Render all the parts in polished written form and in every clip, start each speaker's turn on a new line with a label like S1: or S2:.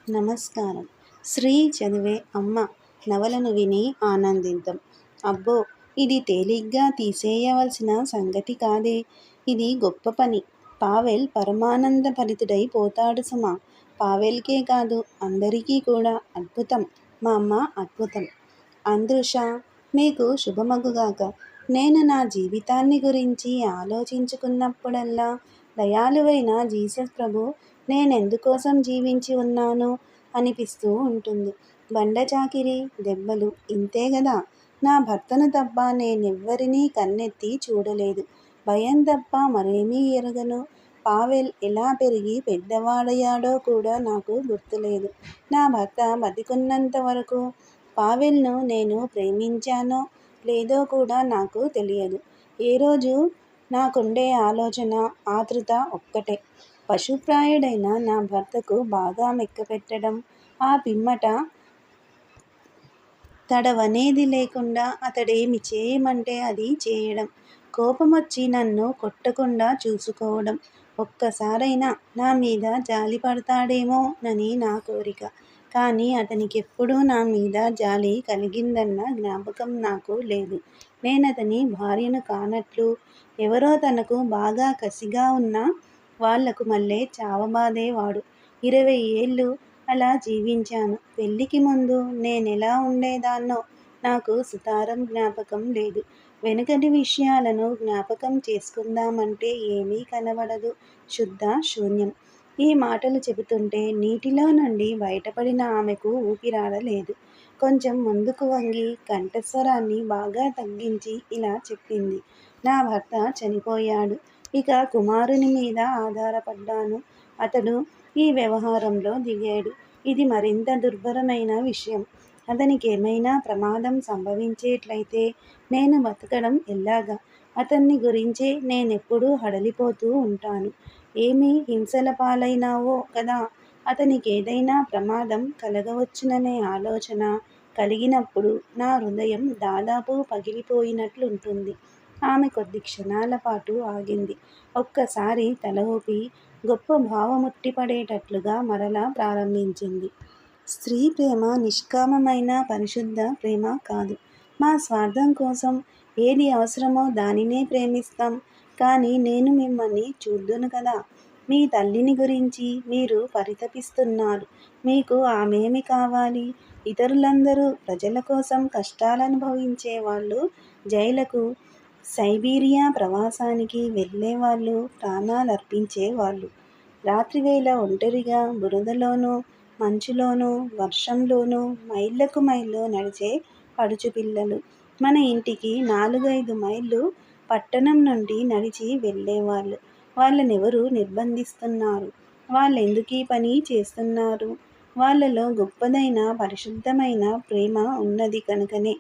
S1: నమస్కారం. శ్రీ చదివే అమ్మ నవలను విని ఆనందిద్దాం. అబ్బో! ఇది తేలిగ్గా తీసేయవలసిన సంగతి కాదే. ఇది గొప్ప పని. పావెల్ పరమానంద భరితుడై పోతాడు సుమా! పావెల్కే కాదు, అందరికీ కూడా. అద్భుతం! మా అమ్మ అద్భుతం! అంద్రుషా, మీకు శుభమగుగాక. నేను నా జీవితాన్ని గురించి ఆలోచించుకున్నప్పుడల్లా దయాళువైన జీసస్ ప్రభు నేనెందుకోసం జీవించి ఉన్నాను అనిపిస్తూ ఉంటుంది. బండచాకిరీ, దెబ్బలు ఇంతే గదా! నా భర్తను తప్ప నేనెవ్వరినీ కన్నెత్తి చూడలేదు. భయం తప్ప మరేమీ ఎరుగను. పావెల్ ఎలా పెరిగి పెద్దవాడయ్యాడో కూడా నాకు గుర్తులేదు. నా భర్త బతికున్నంత వరకు పావెల్ను నేను ప్రేమించానో లేదో కూడా నాకు తెలియదు. ఏ రోజు నాకుండే ఆలోచన, ఆతృత ఒక్కటే. పశుప్రాయుడైన నా భర్తకు బాగా మెక్కపెట్టడం, ఆ పిమ్మట తడవనేది లేకుండా అతడేమి చేయమంటే అది చేయడం, కోపమొచ్చి నన్ను కొట్టకుండా చూసుకోవడం, ఒక్కసారైనా నా మీద జాలిపడతాడేమోనని నా కోరిక. కానీ అతనికెప్పుడూ నా మీద జాలి కలిగిందన్న జ్ఞాపకం నాకు లేదు. నేనతని భార్యను కానట్లు, ఎవరో తనకు బాగా కసిగా ఉన్న వాళ్లకు మల్లె చావబాదేవాడు. 20 ఏళ్లు అలా జీవించాను. పెళ్ళికి ముందు నేనెలా ఉండేదాన్నో నాకు సుతారం జ్ఞాపకం లేదు. వెనుకటి విషయాలను జ్ఞాపకం చేసుకుందామంటే ఏమీ కనబడదు. శుద్ధ శూన్యం. ఈ మాటలు చెబుతుంటే నీటిలో నుండి బయటపడిన ఆమెకు ఊపిరాడలేదు. కొంచెం ముందుకు వంగి కంఠస్వరాన్ని బాగా తగ్గించి ఇలా చెప్పింది. నా భర్త చనిపోయాడు. ఇక కుమారుని మీద ఆధారపడ్డాను. అతడు ఈ వ్యవహారంలో దిగాడు. ఇది మరింత దుర్భరమైన విషయం. అతనికేమైనా ప్రమాదం సంభవించేట్లయితే నేను బతకడం ఎల్లాగా? అతన్ని గురించే నేనెప్పుడూ హడలిపోతూ ఉంటాను. ఏమి హింసల పాలైనావో కదా! అతనికేదైనా ప్రమాదం కలగవచ్చుననే ఆలోచన కలిగినప్పుడు నా హృదయం దాదాపు పగిలిపోయినట్లుంటుంది. ఆమె కొద్ది క్షణాల పాటు ఆగింది. ఒక్కసారి తల ఊపి గొప్ప భావముట్టిపడేటట్లుగా మరలా ప్రారంభించింది. స్త్రీ ప్రేమ నిష్కామమైన పరిశుద్ధ ప్రేమ కాదు. మా స్వార్థం కోసం ఏది అవసరమో దానినే ప్రేమిస్తాం. కానీ నేను మిమ్మల్ని చూద్దును కదా! మీ తల్లిని గురించి మీరు పరితపిస్తున్నారు. మీకు ఆమేమి కావాలి? ఇతరులందరూ ప్రజల కోసం కష్టాలనుభవించే వాళ్ళు, జైళ్లకు, సైబీరియా ప్రవాసానికి వెళ్లేవాళ్ళు, ప్రాణాలర్పించేవాళ్ళు. రాత్రివేళ ఒంటరిగా బురదలోనూ, మంచులోనూ, వర్షంలోనూ మైళ్లకు మైళ్లు నడిచే పడుచుపిల్లలు. మన ఇంటికి 4-5 మైళ్లు పట్టణం నుండి నడిచి వెళ్లేవాళ్ళు. వాళ్ళనెవరు నిర్బంధిస్తున్నారు? వాళ్ళెందుకీ పని చేస్తున్నారు? వాళ్ళలో గొప్పదైన పరిశుద్ధమైన ప్రేమ ఉన్నది కనుకనే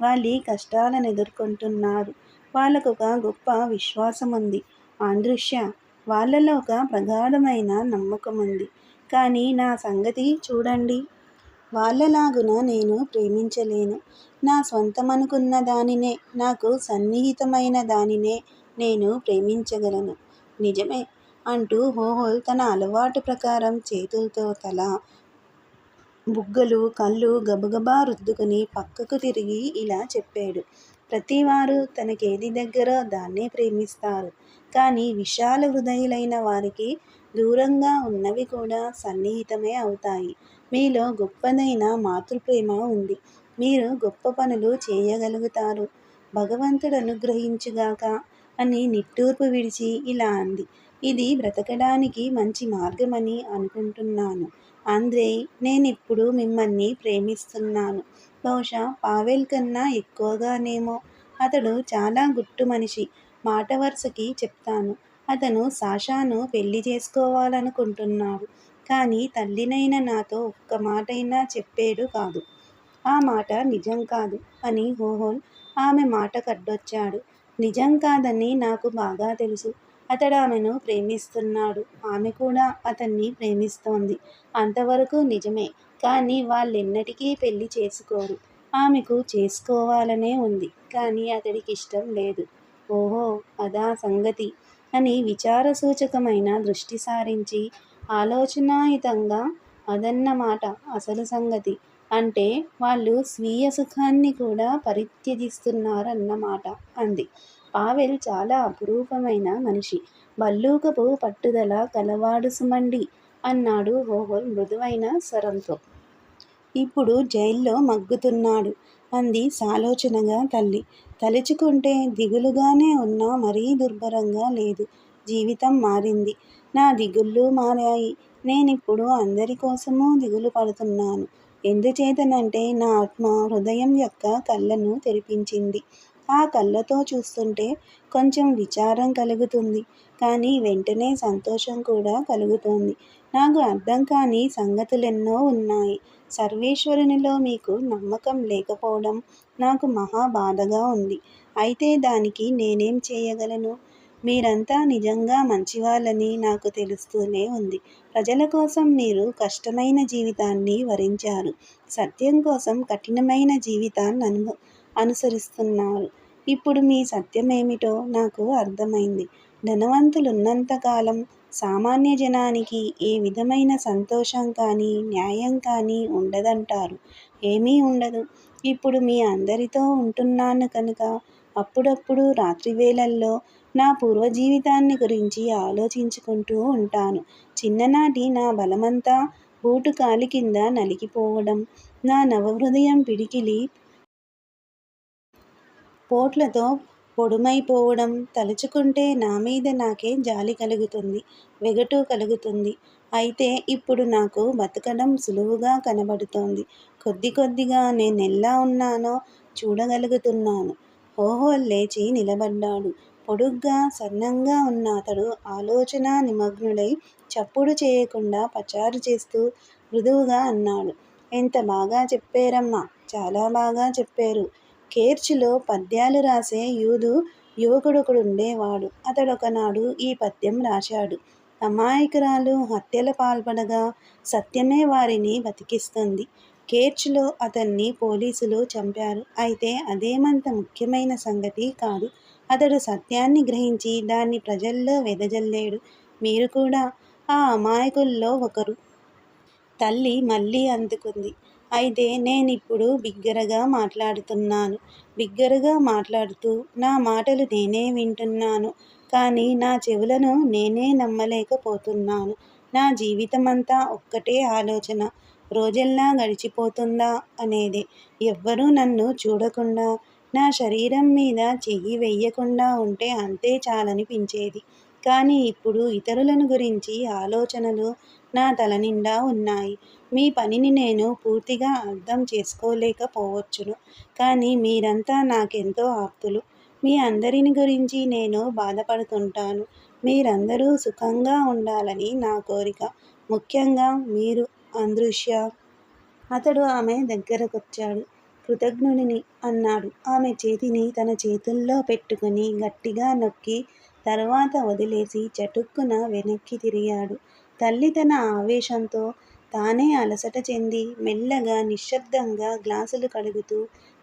S1: వాళ్ళీ కష్టాలనెదుర్కొంటున్నారు. వాళ్ళకొక గొప్ప విశ్వాసముంది ఆంద్రుష్య. వాళ్ళలో ఒక ప్రగాఢమైన నమ్మకముంది. కానీ నా సంగతి చూడండి. వాళ్ళలాగున నేను ప్రేమించలేను. నా స్వంతమనుకున్న దానినే, నాకు సన్నిహితమైన దానినే నేను ప్రేమించగలను. నిజమే అంటూ హోహోల్ తన అలవాటు ప్రకారం చేతుల్తో తల, బుగ్గలు, కళ్ళు గబగబా రుద్దుకుని పక్కకు తిరిగి ఇలా చెప్పాడు. ప్రతివారు తనకేది దగ్గరో దాన్నే ప్రేమిస్తారు. కానీ విశాల హృదయులైన వారికి దూరంగా ఉన్నవి కూడా సన్నిహితమే అవుతాయి. మీలో గొప్పదైన మాతృప్రేమ ఉంది. మీరు గొప్ప పనులు చేయగలుగుతారు. భగవంతుడనుగ్రహించుగాక అని నిట్టూర్పు విడిచి ఇలా అంది. ఇది బ్రతకడానికి మంచి మార్గమని అనుకుంటున్నాను. ఆంద్రేయ్, నేనిప్పుడు మిమ్మల్ని ప్రేమిస్తున్నాను. బహుశా పావెల్ కన్నా ఎక్కువగానేమో. అతడు చాలా గుట్టు మనిషి. మాట వరుసకి చెప్తాను. అతను సాషాను పెళ్లి చేసుకోవాలనుకుంటున్నాడు. కానీ తల్లినైన నాతో ఒక్క మాటైనా చెప్పేడు కాదు. ఆ మాట నిజం కాదు అని హోహోల్ ఆమె మాట కడ్డొచ్చాడు. నిజం కాదని నాకు బాగా తెలుసు. అతడామెను ప్రేమిస్తున్నాడు. ఆమె కూడా అతన్ని ప్రేమిస్తోంది. అంతవరకు నిజమే. కానీ వాళ్ళెన్నటికీ పెళ్లి చేసుకోరు. ఆమెకు చేసుకోవాలనే ఉంది. కానీ అతడికిష్టం లేదు. ఓహో, అదా సంగతి అని విచారసూచకమైన దృష్టి సారించి ఆలోచనాయుతంగా అదన్నమాట అసలు సంగతి. అంటే వాళ్ళు స్వీయ సుఖాన్ని కూడా పరిత్యజిస్తున్నారన్నమాట అంది. పావెల్ చాలా అపురూపమైన మనిషి. భల్లూకపు పట్టుదల కలవాడు సుమండి అన్నాడు హోహోల్ మృదువైన స్వరంతో. ఇప్పుడు జైల్లో మగ్గుతున్నాడు అంది సాలోచనగా తల్లి. తలుచుకుంటే దిగులుగానే ఉన్నా మరీ దుర్భరంగా లేదు. జీవితం మారింది. నా దిగుళ్ళు మారాయి. నేనిప్పుడు అందరి కోసమూ దిగులు పడుతున్నాను. ఎందుచేతనంటే నా ఆత్మ హృదయం యొక్క కళ్ళను తెరిపించింది. ఆ కళ్ళతో చూస్తుంటే కొంచెం విచారం కలుగుతుంది. కానీ వెంటనే సంతోషం కూడా కలుగుతోంది. నాకు అర్థం కాని సంగతులెన్నో ఉన్నాయి. సర్వేశ్వరునిలో మీకు నమ్మకం లేకపోవడం నాకు మహా బాధగా ఉంది. అయితే దానికి నేనేం చేయగలను? మీరంతా నిజంగా మంచివాళ్ళని నాకు తెలుస్తూనే ఉంది. ప్రజల కోసం మీరు కష్టమైన జీవితాన్ని వరించారు. సత్యం కోసం కఠినమైన జీవితాన్ని అనుసరిస్తున్నారు. ఇప్పుడు మీ సత్యమేమిటో నాకు అర్థమైంది. ధనవంతులున్నంతకాలం సామాన్య జనానికి ఏ విధమైన సంతోషం కానీ న్యాయం కానీ ఉండదంటారు. ఏమీ ఉండదు. ఇప్పుడు మీ అందరితో ఉంటున్నాను కనుక అప్పుడప్పుడు రాత్రివేళల్లో నా పూర్వజీవితాన్ని గురించి ఆలోచించుకుంటూ ఉంటాను. చిన్ననాటి నా బలమంతా బూటు కాలి కింద నలిగిపోవడం, నా నవహృదయం పిడికిలి పోట్లతో పొడుమైపోవడం తలుచుకుంటే నా మీద నాకే జాలి కలుగుతుంది. వెగటు కలుగుతుంది. అయితే ఇప్పుడు నాకు బతకడం సులువుగా కనబడుతోంది. కొద్ది కొద్దిగా నేనెలా ఉన్నానో చూడగలుగుతున్నాను. హోహోల్ లేచి నిలబడ్డాడు. పొడుగ్గా, సన్నంగా ఉన్న అతడు ఆలోచనా నిమగ్నుడై చప్పుడు చేయకుండా పచారు చేస్తూ మృదువుగా అన్నాడు. ఎంత బాగా చెప్పేరమ్మా! చాలా బాగా చెప్పేరు. కేర్చులో పద్యాలు రాసే యువకుడొకడుండేవాడు. అతడొకనాడు ఈ పద్యం రాశాడు. అమాయకురాలు హత్యల పాల్పడగా సత్యమే వారిని బతికిస్తుంది. కేర్చులో అతన్ని పోలీసులు చంపారు. అయితే అదేమంత ముఖ్యమైన సంగతి కాదు. అతడు సత్యాన్ని గ్రహించి దాన్ని ప్రజల్లో వెదజల్లాడు. మీరు కూడా ఆ అమాయకుల్లో ఒకరు. తల్లి మళ్ళీ అందుకుంది. అయితే నేనిప్పుడు బిగ్గరగా మాట్లాడుతున్నాను. బిగ్గరగా మాట్లాడుతూ నా మాటలు నేనే వింటున్నాను. కానీ నా చెవులను నేనే నమ్మలేకపోతున్నాను. నా జీవితమంతా ఒక్కటే ఆలోచన. రోజెల్లా గడిచిపోతుందా అనేదే. ఎవ్వరూ నన్ను చూడకుండా, నా శరీరం మీద చెయ్యి వెయ్యకుండా ఉంటే అంతే చాలనిపించేది. కానీ ఇప్పుడు ఇతరులను గురించి ఆలోచనలు నా తలనిండా ఉన్నాయి. మీ పనిని నేను పూర్తిగా అర్థం చేసుకోలేకపోవచ్చును. కానీ మీరంతా నాకెంతో ఆప్తులు. మీ అందరిని గురించి నేను బాధపడుతుంటాను. మీరందరూ సుఖంగా ఉండాలని నా కోరిక. ముఖ్యంగా మీరు అదృశ్య. అతడు ఆమె దగ్గరకొచ్చాడు. కృతజ్ఞుడిని అన్నాడు. ఆమె చేతిని తన చేతుల్లో పెట్టుకుని గట్టిగా నొక్కి తరువాత వదిలేసి చటుక్కున వెనక్కి తిరిగాడు. తల్లి తన ఆవేశంతో తానే అలసట చెంది మెల్లగా నిశ్శబ్దంగా గ్లాసులు కడుగుతూ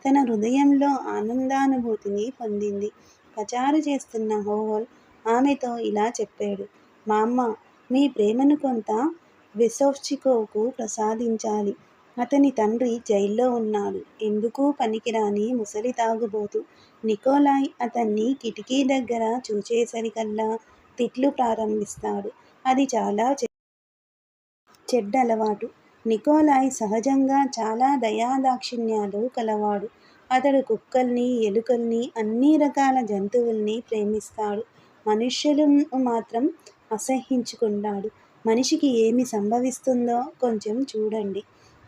S1: తన హృదయంలో ఆనందానుభూతిని పొందింది. పచారు చేస్తున్న హోహోల్ ఆమెతో ఇలా చెప్పాడు. మామ్మ, మీ ప్రేమను కొంత వెసోవ్చికోవ్కు ప్రసాదించాలి. అతని తండ్రి జైల్లో ఉన్నాడు. ఎందుకూ పనికిరాని ముసలి తాగుబోతు. నికోలాయ్ అతన్ని కిటికీ దగ్గర చూచేసరికల్లా తిట్లు ప్రారంభిస్తాడు. అది చాలా చెడ్డలవాటు. నికోలాయ్ సహజంగా చాలా దయాదాక్షిణ్యాలు కలవాడు. అతడు కుక్కల్ని, ఎలుకల్ని, అన్ని రకాల జంతువుల్ని ప్రేమిస్తాడు. మనుష్యులను మాత్రం అసహ్యించుకుంటాడు. మనిషికి ఏమి సంభవిస్తుందో కొంచెం చూడండి.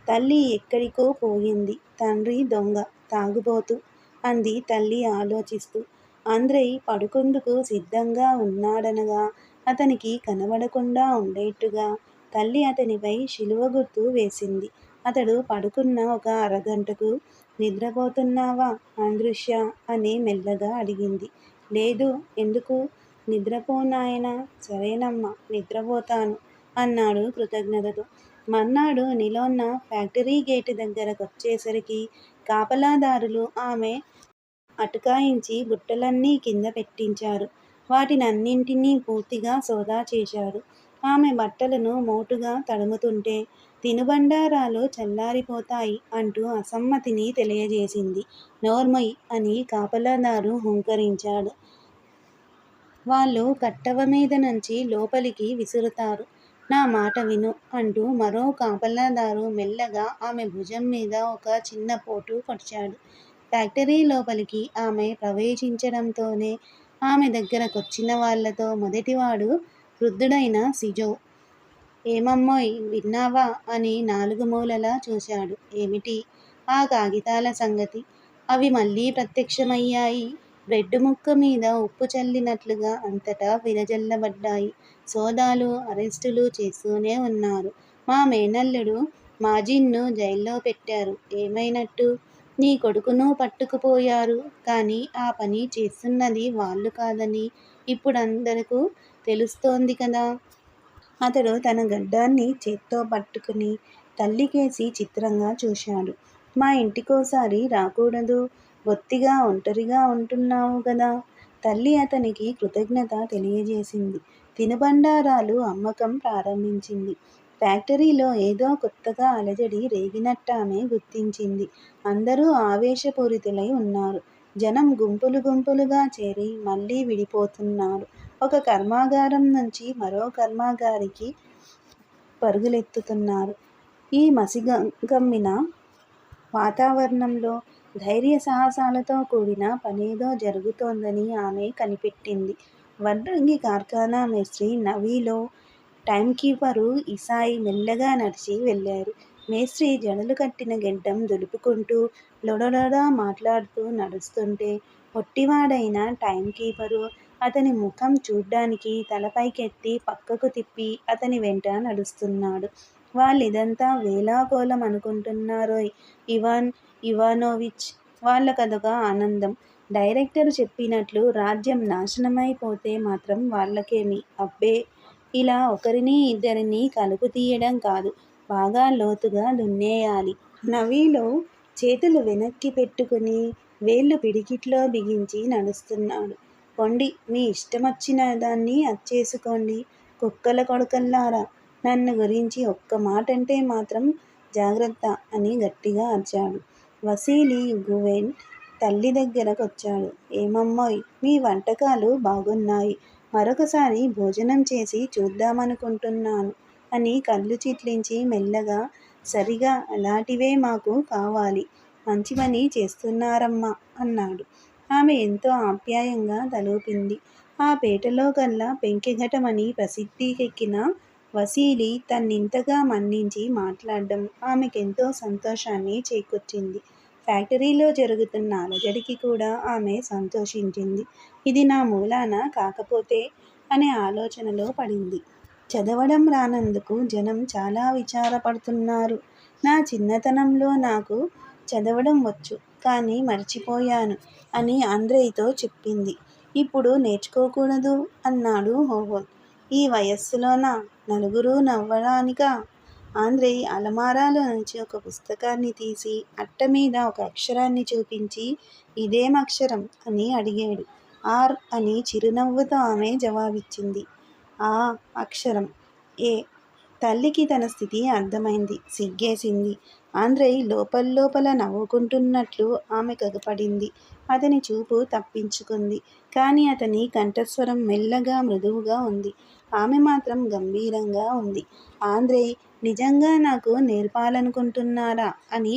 S1: తల్లి ఎక్కడికో పోయింది. తండ్రి దొంగ, తాగుబోతు అంది తల్లి ఆలోచిస్తూ. ఆంద్రెయ్ పడుకుందుకు సిద్ధంగా ఉన్నాడనగా అతనికి కనబడకుండా ఉండేట్టుగా తల్లి అతనిపై శిలువ గుర్తు వేసింది. అతడు పడుకున్న ఒక అరగంటకు నిద్రపోతున్నావా ఆంద్రుష్య అని మెల్లగా అడిగింది. లేదు. ఎందుకు? నిద్రపో నాయనా. సరేనమ్మా, నిద్రపోతాను అన్నాడు కృతజ్ఞతతో. మర్నాడు నిలోన్న ఫ్యాక్టరీ గేటు దగ్గరకొచ్చేసరికి కాపలాదారులు ఆమె అటకాయించి బుట్టలన్నీ కింద పెట్టించారు. వాటినన్నింటినీ పూర్తిగా సోదా చేశారు. ఆమె బట్టలను మోటుగా తడుముతుంటే తినుబండారాలు చల్లారిపోతాయి అంటూ అసమ్మతిని తెలియజేసింది. నోర్మొయ్ అని కాపలాదారు హుంకరించాడు. వాళ్ళు కట్టవ మీద నుంచి లోపలికి విసురుతారు. నా మాట విను అంటూ మరో కాపలాదారు మెల్లగా ఆమె భుజం మీద ఒక చిన్న పోటు పొడిచాడు. ఫ్యాక్టరీ లోపలికి ఆమె ప్రవేశించడంతోనే ఆమె దగ్గరకొచ్చిన వాళ్లతో మొదటివాడు వృద్ధుడైన సిజో. ఏమమ్మోయ్ విన్నావా అని నాలుగు మూలలా చూశాడు. ఏమిటి? ఆ కాగితాల సంగతి. అవి మళ్ళీ ప్రత్యక్షమయ్యాయి. బ్రెడ్డు ముక్క మీద ఉప్పు చల్లినట్లుగా అంతటా విరజల్లబడ్డాయి. సోదాలు, అరెస్టులు చేస్తూనే ఉన్నారు. మా మేనల్లుడు మాజిన్ను జైల్లో పెట్టారు. ఏమైనట్టు? నీ కొడుకును పట్టుకుపోయారు. కానీ ఆ పని చేస్తున్నది వాళ్ళు కాదని ఇప్పుడందరకు తెలుస్తోంది కదా. అతడు తన గడ్డాన్ని చేత్తో పట్టుకుని తల్లికేసి చిత్రంగా చూశాడు. మా ఇంటికోసారి రాకూడదూ? బొత్తిగా ఒంటరిగా ఉంటున్నావు గదా. తల్లి అతనికి కృతజ్ఞత తెలియజేసింది. తినుబండారాలు అమ్మకం ప్రారంభించింది. ఫ్యాక్టరీలో ఏదో కొత్తగా అలజడి రేగినట్టామె గుర్తించింది. అందరూ ఆవేశపూరితులై ఉన్నారు. జనం గుంపులు గుంపులుగా చేరి మళ్ళీ విడిపోతున్నారు. ఒక కర్మాగారం నుంచి మరో కర్మాగారికి పరుగులెత్తుతున్నారు. ఈ మసిగమ్మిన వాతావరణంలో ధైర్య సాహసాలతో కూడిన పనేదో జరుగుతోందని ఆమె కనిపెట్టింది. వడ్రంగి కార్ఖానా మేస్త్రి నవీలో టైంకీపరు ఇసాయి మెల్లగా నడిచి వెళ్ళారు. మేస్త్రి జడలు కట్టిన గెడ్డం దులుపుకుంటూ లొడలొడ మాట్లాడుతూ నడుస్తుంటే పొట్టివాడైన టైంకీపరు అతని ముఖం చూడ్డానికి తలపైకెత్తి పక్కకు తిప్పి అతని వెంట నడుస్తున్నాడు. వాళ్ళిదంతా వేళాకోళం అనుకుంటున్నారోయ్ ఇవాన్ ఇవానోవిచ్. వాళ్ళకదొక ఆనందం. డైరెక్టరు చెప్పినట్లు రాజ్యం నాశనమైపోతే మాత్రం వాళ్ళకేమి? అబ్బే, ఇలా ఒకరిని ఇద్దరిని కలుపు తీయడం కాదు, బాగా లోతుగా దున్నేయాలి. నవీలో చేతులు వెనక్కి పెట్టుకుని వేళ్ళు పిడికిట్లో బిగించి నడుస్తున్నాడు. పొండి, మీ ఇష్టమొచ్చిన దాన్ని అచ్చేసుకోండి, కుక్కల కొడుకల్లారా. నన్ను గురించి ఒక్క మాటంటే మాత్రం జాగ్రత్త అని గట్టిగా అరిచాడు. వసీలీ గువెన్ తల్లి దగ్గరకొచ్చాడు. ఏమమ్మోయ్, మీ వంటకాలు బాగున్నాయి. మరొకసారి భోజనం చేసి చూద్దామనుకుంటున్నాను అని కళ్ళు చిట్లించి మెల్లగా, సరిగా అలాంటివే మాకు కావాలి. మంచి పని చేస్తున్నారమ్మా అన్నాడు. ఆమె ఎంతో ఆప్యాయంగా తలూపింది. ఆ పేటలో కల్లా పెంకెఘటమని ప్రసిద్ధికెక్కిన వసీలీ తన్నింతగా మన్నించి మాట్లాడ్డం ఆమెకెంతో సంతోషాన్ని చేకూర్చింది. ఫ్యాక్టరీలో జరుగుతున్న అలజడికి కూడా ఆమె సంతోషించింది. ఇది నా మూలాన కాకపోతే అనే ఆలోచనలో పడింది. చదవడం రానందుకు జనం చాలా విచారపడుతున్నారు. నా చిన్నతనంలో నాకు చదవడం వచ్చు, కానీ మర్చిపోయాను అని ఆంద్రెయ్తో చెప్పింది. ఇప్పుడు నేర్చుకోకూడదూ? అన్నాడు హోహోల్. ఈ వయస్సులోనా? నలుగురూ నవ్వడానికా? ఆంద్రెయ్ అలమారాలో నుంచి ఒక పుస్తకాన్ని తీసి అట్టమీద ఒక అక్షరాన్ని చూపించి ఇదేం అక్షరం అని అడిగాడు. ఆర్ అని చిరునవ్వుతో ఆమె జవాబిచ్చింది. ఆ అక్షరం ఏ. తల్లికి తన స్థితి అర్థమైంది. సిగ్గేసింది. ఆంద్రెయ్ లోపల్లోపల నవ్వుకుంటున్నట్లు ఆమె కగపడింది. అతని చూపు తప్పించుకుంది. కానీ అతని కంఠస్వరం మెల్లగా మృదువుగా ఉంది. ఆమె మాత్రం గంభీరంగా ఉంది. ఆంద్రెయ్, నిజంగా నాకు నేర్పాలనుకుంటున్నారా అని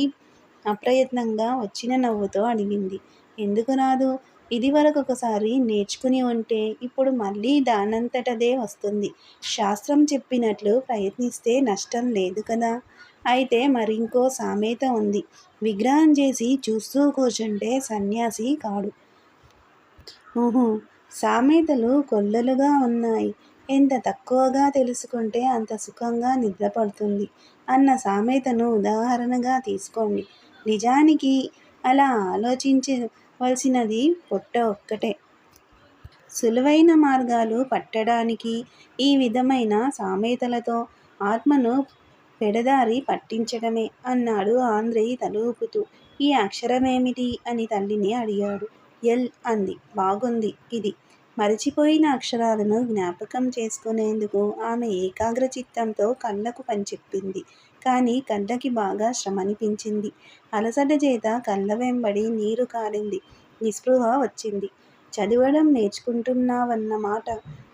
S1: అప్రయత్నంగా వచ్చిన నవ్వుతో అడిగింది. ఎందుకు రాదు? ఇదివరకొకసారి నేర్చుకుని ఉంటే ఇప్పుడు మళ్ళీ దానంతటదే వస్తుంది. శాస్త్రం చెప్పినట్లు ప్రయత్నిస్తే నష్టం లేదు కదా. అయితే మరింకో సామెత ఉంది. విగ్రహం చేసి చూస్తూ కూర్చుంటే సన్యాసి కాడు. ఊహూ, సామెతలు కొల్లలుగా ఉన్నాయి. ఎంత తక్కువగా తెలుసుకుంటే అంత సుఖంగా నిద్రపడుతుంది అన్న సామెతను ఉదాహరణగా తీసుకోండి. నిజానికి అలా ఆలోచించవలసినది పొట్ట ఒక్కటే. సులువైన మార్గాలు పట్టడానికి ఈ విధమైన సామెతలతో ఆత్మను పెడదారి పట్టించడమే అన్నాడు ఆంద్రెయ్ తలూపుతూ. ఈ అక్షరమేమిటి అని తల్లిని అడిగాడు. ఎల్ అంది. బాగుంది. ఇది. మరిచిపోయిన అక్షరాలను జ్ఞాపకం చేసుకునేందుకు ఆమె ఏకాగ్రచిత్తంతో కళ్ళకు పనిచెప్పింది. కానీ కళ్ళకి బాగా శ్రమ అనిపించింది. అలసట చేత కళ్ళ వెంబడి నీరు కారింది. నిస్పృహ వచ్చింది. చదవడం నేర్చుకుంటున్నావన్నమాట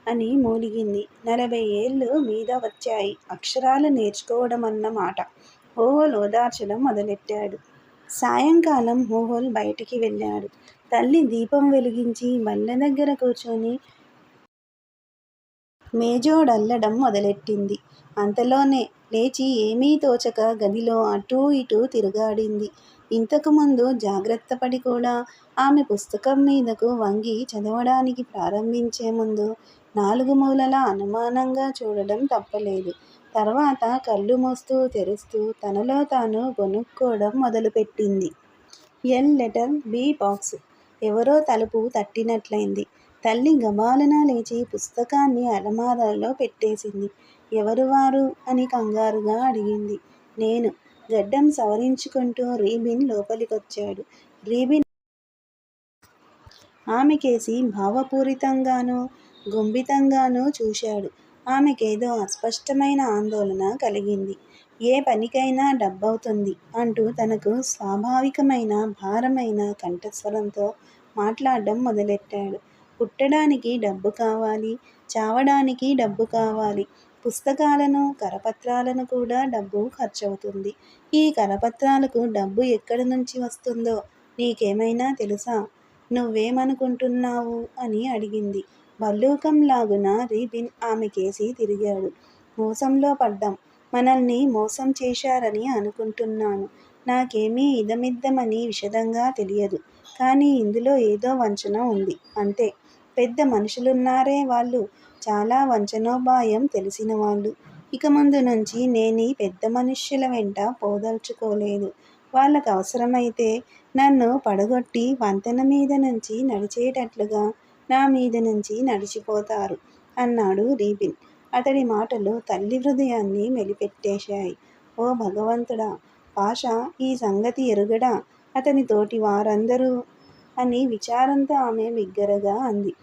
S1: అని మూలిగింది. 40 ఏళ్ళు మీద వచ్చాయి అక్షరాలు నేర్చుకోవడం అన్నమాట. ఓహోల్ ఓదార్చడం మొదలెట్టాడు. సాయంకాలం ఓహోల్ బయటికి వెళ్ళాడు. తల్లి దీపం వెలిగించి బల్ల దగ్గర కూర్చొని మేజోడల్లడం మొదలెట్టింది. అంతలోనే లేచి ఏమీ తోచక గదిలో అటూ ఇటూ తిరుగాడింది. ఇంతకుముందు జాగ్రత్తపడి కూడా ఆమె పుస్తకం మీదకు వంగి చదవడానికి ప్రారంభించే ముందు 4 మూలలా అనుమానంగా చూడడం తప్పలేదు. తర్వాత కళ్ళు మూస్తూ తెరుస్తూ తనలో తాను గొణుక్కోవడం మొదలుపెట్టింది. L letter B box. ఎవరో తలుపు తట్టినట్లయింది. తల్లి గబాలన లేచి పుస్తకాన్ని అలమారాలో పెట్టేసింది. ఎవరు వారు అని కంగారుగా అడిగింది. నేను. గడ్డం సవరించుకుంటూ రీబిన్ లోపలికొచ్చాడు. రీబిన్ ఆమెకేసి భావపూరితంగానూ గుంభితంగానూ చూశాడు. ఆమెకేదో అస్పష్టమైన ఆందోళన కలిగింది. ఏ పనికైనా డబ్బవుతుంది అంటూ తనకు స్వాభావికమైన భారమైన కంఠస్వరంతో మాట్లాడడం మొదలెట్టాడు. పుట్టడానికి డబ్బు కావాలి, చావడానికి డబ్బు కావాలి. పుస్తకాలను, కరపత్రాలను కూడా డబ్బు ఖర్చవుతుంది. ఈ కరపత్రాలకు డబ్బు ఎక్కడి నుంచి వస్తుందో నీకేమైనా తెలుసా? నువ్వేమనుకుంటున్నావు అని అడిగింది. భల్లూకంలాగున రీబిన్ ఆమెకేసి తిరిగాడు. మోసంలో పడ్డాం. మనల్ని మోసం చేశారని అనుకుంటున్నాను. నాకేమీ ఇదమిద్దమని విశదంగా తెలియదు. కానీ ఇందులో ఏదో వంచన ఉంది. అంతే. పెద్ద మనుషులున్నారే వాళ్ళు. చాలా వంచనోపాయం తెలిసినవాళ్ళు. ఇక ముందు నుంచి నేనీ పెద్ద మనుష్యుల వెంట పోదలుచుకోలేదు. వాళ్ళకవసరమైతే నన్ను పడగొట్టి వంతెన మీద నుంచి నడిచేటట్లుగా నా మీద నుంచి నడిచిపోతారు అన్నాడు రీబిన్. అతడి మాటలు తల్లి హృదయాన్ని మెలిపెట్టేశాయి. ఓ భగవంతుడా! పాషా ఈ సంగతి ఎరుగడా? అతని తోటి వారందరూ అని విచారంతో ఆమె బిగ్గరగా అంది.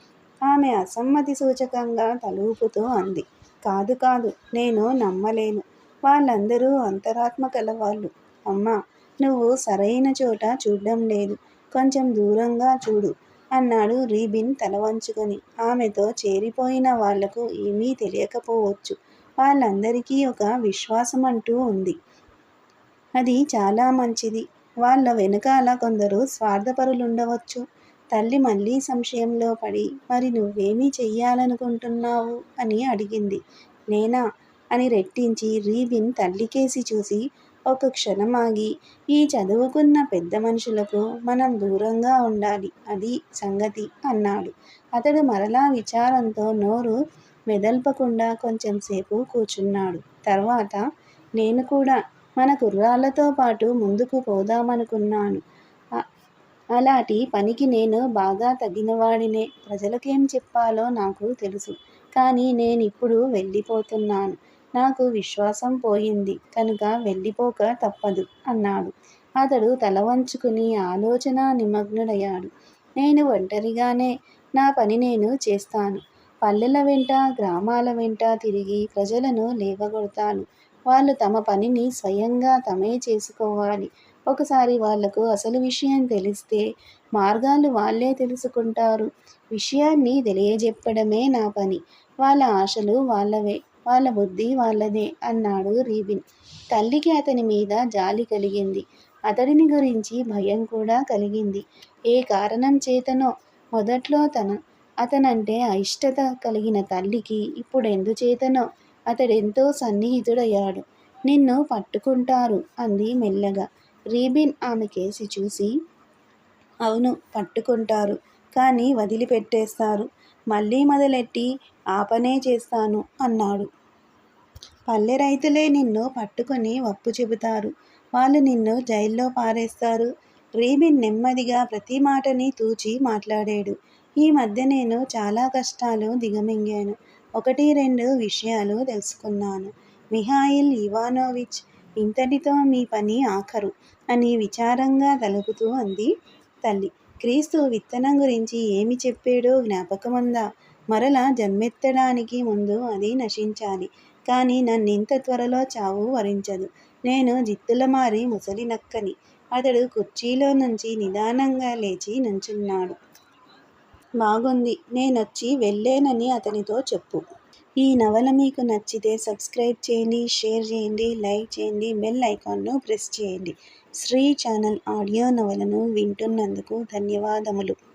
S1: ఆమె అసమ్మతి సూచకంగా తలూపుతూ అంది. కాదు కాదు, నేను నమ్మలేను. వాళ్ళందరూ అంతరాత్మ కలవాళ్ళు. అమ్మా, నువ్వు సరైన చోట చూడ్డం లేదు. కొంచెం దూరంగా చూడు అన్నాడు రీబిన్ తల వంచుకొని. ఆమెతో చేరిపోయిన వాళ్లకు ఏమీ తెలియకపోవచ్చు. వాళ్ళందరికీ ఒక విశ్వాసమంటూ ఉంది. అది చాలా మంచిది. వాళ్ళ వెనకాల కొందరు స్వార్థపరులుండవచ్చు. తల్లి మళ్ళీ సంశయంలో పడి, మరి నువ్వేమీ చెయ్యాలనుకుంటున్నావు అని అడిగింది. నేనా అని రెట్టించి రీబిన్ తల్లికేసి చూసి ఒక క్షణమాగి, ఈ చదువుకున్న పెద్ద మనుషులకు మనం దూరంగా ఉండాలి, అది సంగతి అన్నాడు. అతడు మరలా విచారంతో నోరు మెదల్పకుండా కొంచెంసేపు కూర్చున్నాడు. తర్వాత, నేను కూడా మన కుర్రాళ్ళతో పాటు ముందుకు పోదామనుకున్నాను. అలాంటి పనికి నేను బాగా తగినవాడినే. ప్రజలకేం చెప్పాలో నాకు తెలుసు. కానీ నేనిప్పుడు వెళ్ళిపోతున్నాను. నాకు విశ్వాసం పోయింది కనుక వెళ్ళిపోక తప్పదు అన్నాడు. అతడు తల వంచుకుని ఆలోచనా నిమగ్నుడయ్యాడు. నేను ఒంటరిగానే నా పని నేను చేస్తాను. పల్లెల వెంట గ్రామాల వెంట తిరిగి ప్రజలను లేవగొడతాను. వాళ్ళు తమ పనిని స్వయంగా తమే చేసుకోవాలి. ఒకసారి వాళ్లకు అసలు విషయం తెలిస్తే మార్గాలు వాళ్ళే తెలుసుకుంటారు. విషయాన్ని తెలియజెప్పడమే నా పని. వాళ్ళ ఆశలు వాళ్ళవే, వాళ్ళ బుద్ధి వాళ్ళదే అన్నాడు రీబిన్. తల్లికి అతని మీద జాలి కలిగింది. అతడిని గురించి భయం కూడా కలిగింది. ఏ కారణం చేతనో మొదట్లో అతనంటే అయిష్టత కలిగిన తల్లికి ఇప్పుడెందుచేతనో అతడెంతో సన్నిహితుడయ్యాడు. నిన్ను పట్టుకుంటారు అంది మెల్లగా. రీబిన్ ఆమెకేసి చూసి, అవును, పట్టుకుంటారు. కానీ వదిలిపెట్టేస్తారు. మళ్ళీ మొదలెట్టి ఆ పనే చేస్తాను అన్నాడు. పల్లె రైతులే నిన్ను పట్టుకుని వప్పు చెబుతారు. వాళ్ళు నిన్ను జైల్లో పారేస్తారు. రీబిన్ నెమ్మదిగా ప్రతి మాటని తూచి మాట్లాడాడు. ఈ మధ్య నేను చాలా కష్టాలు దిగమింగాను. 1-2 విషయాలు తెలుసుకున్నాను. మిఖాయిల్ ఇవానోవిచ్, ఇంతటితో మీ పని ఆఖరు అని విచారంగా తలుపుతూ అంది తల్లి. క్రీస్తు విత్తనం గురించి ఏమి చెప్పాడో జ్ఞాపకముందా? మరలా జన్మెత్తడానికి ముందు అది నశించాలి. కానీ నన్నింత త్వరలో చావు వరించదు. నేను జిత్తులమారి ముసలి నక్కని. అతడు కుర్చీలో నుంచి నిదానంగా లేచి నుంచున్నాడు. బాగుంది. నేనొచ్చి వెళ్ళేనని అతనితో చెప్పు. ఈ నవల మీకు నచ్చితే సబ్స్క్రైబ్ చేయండి, షేర్ చేయండి, లైక్ చేయండి, బెల్ ఐకాన్ను ప్రెస్ చేయండి. శ్రీ ఛానల్ ఆడియో నవలను వింటున్నందుకు ధన్యవాదములు.